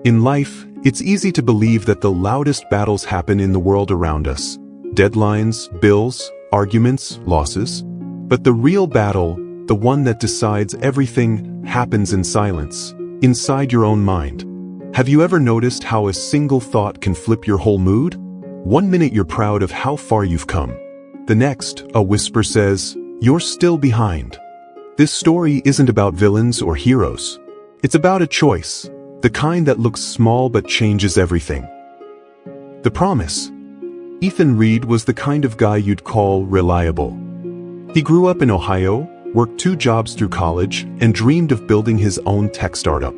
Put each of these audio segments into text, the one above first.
In life, it's easy to believe that the loudest battles happen in the world around us. Deadlines, bills, arguments, losses. But the real battle, the one that decides everything, happens in silence, inside your own mind. Have you ever noticed how a single thought can flip your whole mood? One minute you're proud of how far you've come. The next, a whisper says, "You're still behind." This story isn't about villains or heroes. It's about a choice, the kind that looks small but changes everything. The promise. Ethan Reed was the kind of guy you'd call reliable. He grew up in Ohio, worked 2 jobs through college, and dreamed of building his own tech startup.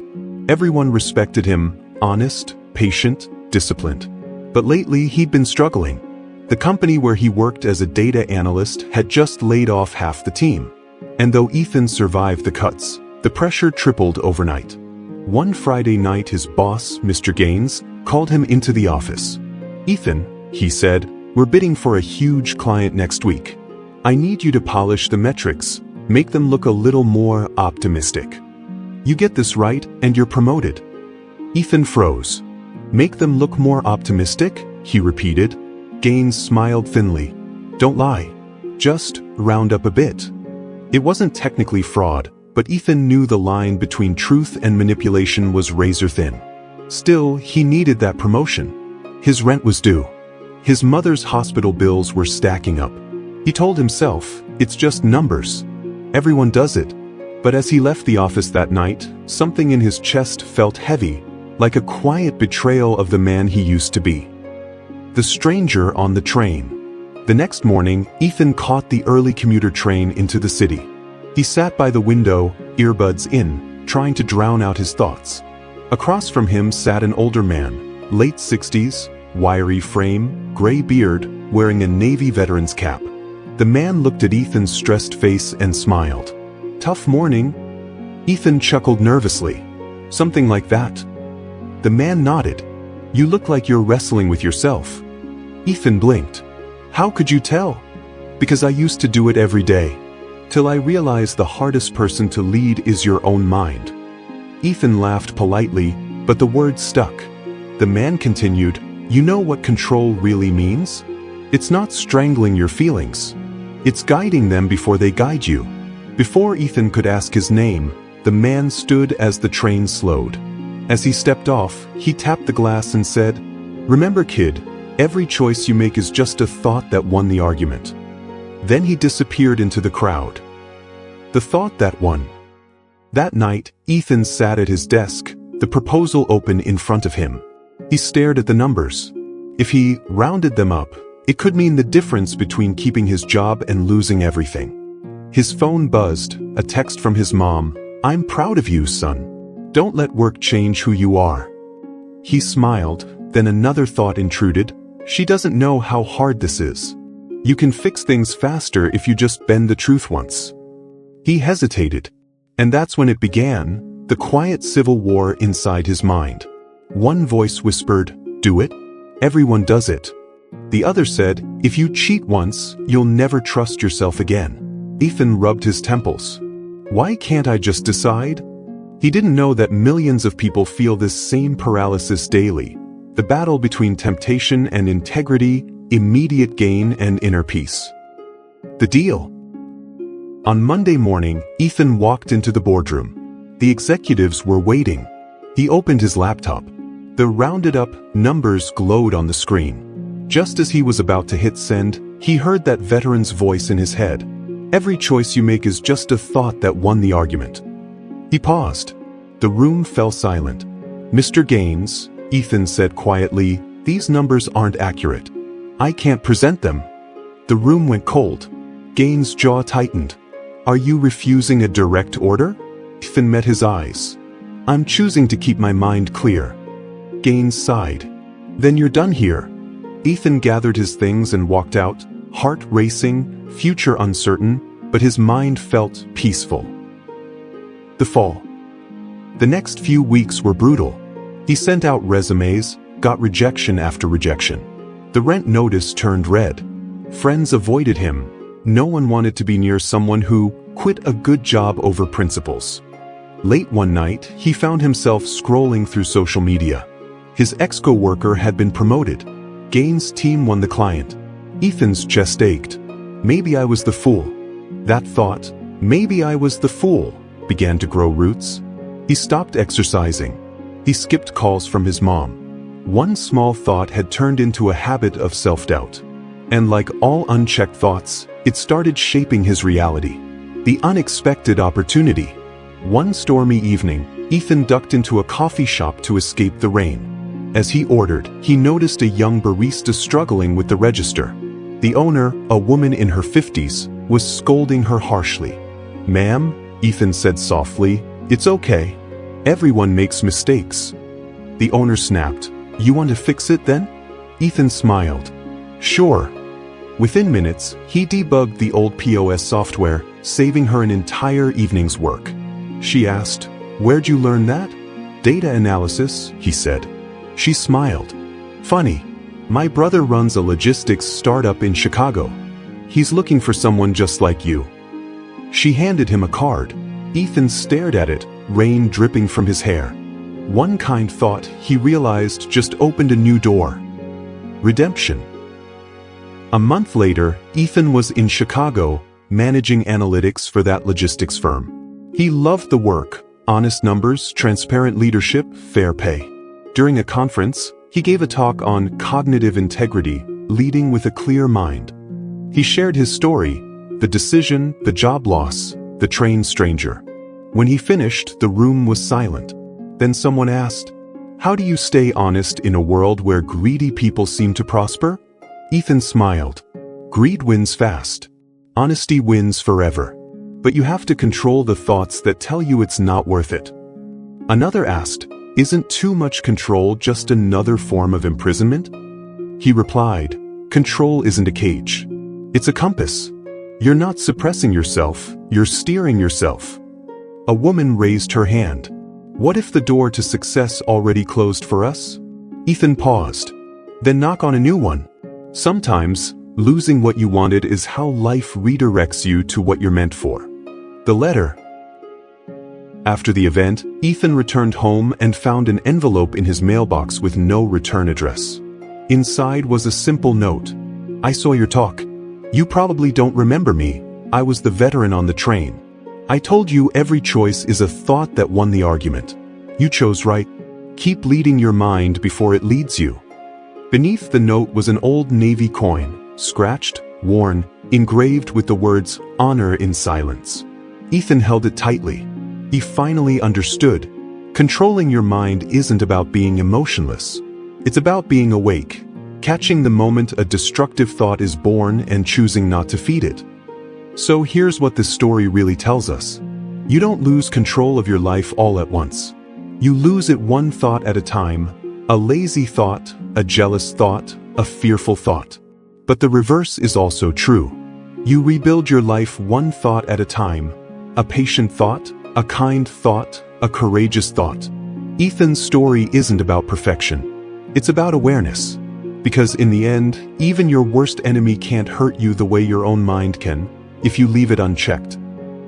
Everyone respected him, honest, patient, disciplined. But lately he'd been struggling. The company where he worked as a data analyst had just laid off half the team. And though Ethan survived the cuts, the pressure tripled overnight. One Friday night his boss, Mr. Gaines, called him into the office. "Ethan," he said, "we're bidding for a huge client next week. I need you to polish the metrics, make them look a little more optimistic. You get this right, and you're promoted." Ethan froze. "Make them look more optimistic?" he repeated. Gaines smiled thinly. "Don't lie. Just round up a bit." It wasn't technically fraud, but Ethan knew the line between truth and manipulation was razor thin. Still, he needed that promotion. His rent was due. His mother's hospital bills were stacking up. He told himself, it's just numbers. Everyone does it. But as he left the office that night, something in his chest felt heavy, like a quiet betrayal of the man he used to be. The stranger on the train. The next morning, Ethan caught the early commuter train into the city. He sat by the window, earbuds in, trying to drown out his thoughts. Across from him sat an older man, late 60s, wiry frame, gray beard, wearing a Navy veteran's cap. The man looked at Ethan's stressed face and smiled. "Tough morning?" Ethan chuckled nervously. "Something like that." The man nodded. "You look like you're wrestling with yourself." Ethan blinked. "How could you tell?" "Because I used to do it every day. Till I realized the hardest person to lead is your own mind." Ethan laughed politely, but the words stuck. The man continued, "You know what control really means? It's not strangling your feelings. It's guiding them before they guide you." Before Ethan could ask his name, the man stood as the train slowed. As he stepped off, he tapped the glass and said, "Remember, kid, every choice you make is just a thought that won the argument." Then he disappeared into the crowd. The thought that won. That night, Ethan sat at his desk, the proposal open in front of him. He stared at the numbers. If he rounded them up, it could mean the difference between keeping his job and losing everything. His phone buzzed, a text from his mom, "I'm proud of you, son. Don't let work change who you are." He smiled, then another thought intruded. She doesn't know how hard this is. You can fix things faster if you just bend the truth once. He hesitated. And that's when it began, the quiet civil war inside his mind. One voice whispered, "Do it. Everyone does it." The other said, "If you cheat once, you'll never trust yourself again." Ethan rubbed his temples. Why can't I just decide? He didn't know that millions of people feel this same paralysis daily. The battle between temptation and integrity, immediate gain and inner peace. The deal. On Monday morning, Ethan walked into the boardroom. The executives were waiting. He opened his laptop. The rounded-up numbers glowed on the screen. Just as he was about to hit send, he heard that veteran's voice in his head. "Every choice you make is just a thought that won the argument." He paused. The room fell silent. "Mr. Gaines," Ethan said quietly, "these numbers aren't accurate. I can't present them." The room went cold. Gaines' jaw tightened. "Are you refusing a direct order?" Ethan met his eyes. "I'm choosing to keep my mind clear." Gaines sighed. "Then you're done here." Ethan gathered his things and walked out, heart racing, future uncertain, but his mind felt peaceful. The fall. The next few weeks were brutal. He sent out resumes, got rejection after rejection. The rent notice turned red. Friends avoided him. No one wanted to be near someone who quit a good job over principles. Late one night, he found himself scrolling through social media. His ex-coworker had been promoted. Gaines' team won the client. Ethan's chest ached. Maybe I was the fool. That thought, maybe I was the fool, began to grow roots. He stopped exercising. He skipped calls from his mom. One small thought had turned into a habit of self-doubt. And like all unchecked thoughts, it started shaping his reality. The unexpected opportunity. One stormy evening, Ethan ducked into a coffee shop to escape the rain. As he ordered, he noticed a young barista struggling with the register. The owner, a woman in her 50s, was scolding her harshly. "Ma'am," Ethan said softly, "it's okay. Everyone makes mistakes." The owner snapped, "You want to fix it then?" Ethan smiled. "Sure." Within minutes, he debugged the old POS software, saving her an entire evening's work. She asked, "Where'd you learn that?" "Data analysis," he said. She smiled. "Funny. My brother runs a logistics startup in Chicago. He's looking for someone just like you." She handed him a card. Ethan stared at it, rain dripping from his hair. One kind thought, he realized, just opened a new door. Redemption. A month later, Ethan was in Chicago, managing analytics for that logistics firm. He loved the work, honest numbers, transparent leadership, fair pay. During a conference, he gave a talk on cognitive integrity, leading with a clear mind. He shared his story, the decision, the job loss, the train stranger. When he finished, the room was silent. Then someone asked, "How do you stay honest in a world where greedy people seem to prosper?" Ethan smiled. "Greed wins fast. Honesty wins forever. But you have to control the thoughts that tell you it's not worth it." Another asked, "Isn't too much control just another form of imprisonment?" He replied, "Control isn't a cage. It's a compass. You're not suppressing yourself, you're steering yourself." A woman raised her hand. "What if the door to success already closed for us?" Ethan paused. "Then knock on a new one. Sometimes, losing what you wanted is how life redirects you to what you're meant for." The letter. After the event, Ethan returned home and found an envelope in his mailbox with no return address. Inside was a simple note. "I saw your talk. You probably don't remember me. I was the veteran on the train. I told you every choice is a thought that won the argument. You chose right. Keep leading your mind before it leads you." Beneath the note was an old Navy coin, scratched, worn, engraved with the words, "Honor in silence." Ethan held it tightly. He finally understood. Controlling your mind isn't about being emotionless. It's about being awake, catching the moment a destructive thought is born and choosing not to feed it. So here's what this story really tells us. You don't lose control of your life all at once. You lose it one thought at a time, a lazy thought, a jealous thought, a fearful thought. But the reverse is also true. You rebuild your life one thought at a time, a patient thought, a kind thought, a courageous thought. Ethan's story isn't about perfection. It's about awareness. Because in the end, even your worst enemy can't hurt you the way your own mind can, if you leave it unchecked.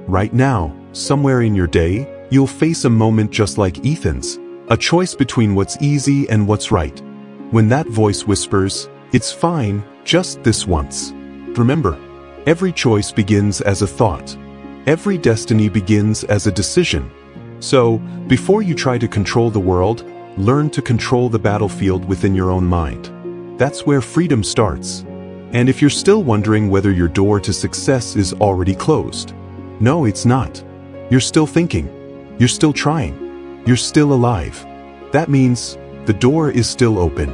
Right now, somewhere in your day, you'll face a moment just like Ethan's, a choice between what's easy and what's right. When that voice whispers, "It's fine, just this once." Remember, every choice begins as a thought. Every destiny begins as a decision. So, before you try to control the world, learn to control the battlefield within your own mind. That's where freedom starts. And if you're still wondering whether your door to success is already closed, no, it's not. You're still thinking. You're still trying. You're still alive. That means the door is still open.